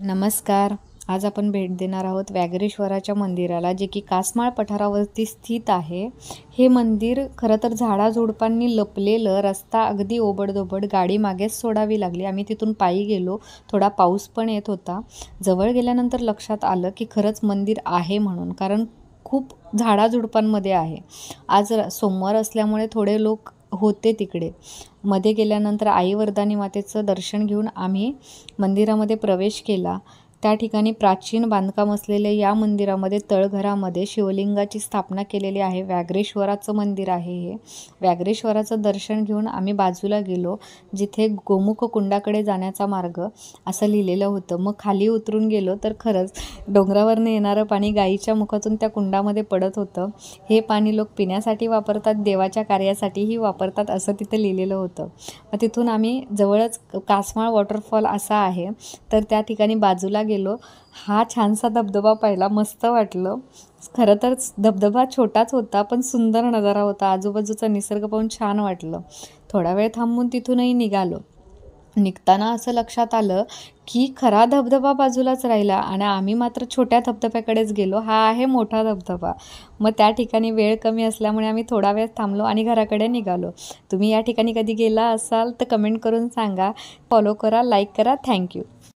नमस्कार. आज आपण भेट देणार आहोत व्याघ्रेश्वराच्या मंदिराला, जे की कासमाळ पठारावरती स्थित आहे. हे मंदिर खरं तर झाडाझुडपांनी लपलेलं, रस्ता अगदी ओबडधोबड, गाडी मागेच सोडावी लागली. आम्ही तिथून पायी गेलो. थोडा पाऊस पण येत होता. जवळ गेल्यानंतर लक्षात आलं की खरंच मंदिर आहे म्हणून, कारण खूप झाडाझुडपांमध्ये आहे. आज सोमवार असल्यामुळे थोडे लोक होते तिकडे. मध्ये गेल्यानंतर आई वरदानी मातेचं दर्शन घेऊन आम्ही मंदिरामध्ये प्रवेश केला. त्या ठिकाणी प्राचीन बांधकाम असलेल्या या मंदिरामध्ये तळघरामध्ये शिवलिंगाची स्थापना केलेली आहे. व्याघ्रेश्वराचं मंदिर आहे हे. व्याघ्रेश्वराचं दर्शन घेऊन आम्ही बाजूला गेलो, जिथे गोमुख कुंडाकडे जाण्याचा मार्ग असं लिहिलेलं होतं. मग खाली उतरून गेलो तर खरंच डोंगरावरनं येणारं पाणी गायीच्या मुखातून त्या कुंडामध्ये पडत होतं. हे पाणी लोक पिण्यासाठी वापरतात, देवाच्या कार्यासाठीही वापरतात असं तिथं लिहिलेलं होतं. मग तिथून आम्ही जवळच कासमाळ वॉटरफॉल असा आहे, तर त्या ठिकाणी बाजूला गेलो. हा छानसा धबधबा पाहिला, मस्त वाटलं. खरं तर धबधबा छोटाच होता, पण सुंदर नजारा होता. आजूबाजूचा निसर्ग पाहून छान वाटलं. थोडा वेळ थांबून तिथूनही निघालो. निघताना असं लक्षात आलं की खरा धबधबा बाजूलाच राहिला आणि आम्ही मात्र छोट्या धबधब्याकडेच गेलो. हा आहे मोठा धबधबा. मग त्या ठिकाणी वेळ कमी असल्यामुळे आम्ही थोडा वेळ थांबलो आणि घराकडे निघालो. तुम्ही या ठिकाणी कधी गेला असाल तर कमेंट करून सांगा. फॉलो करा, लाईक करा. थँक्यू.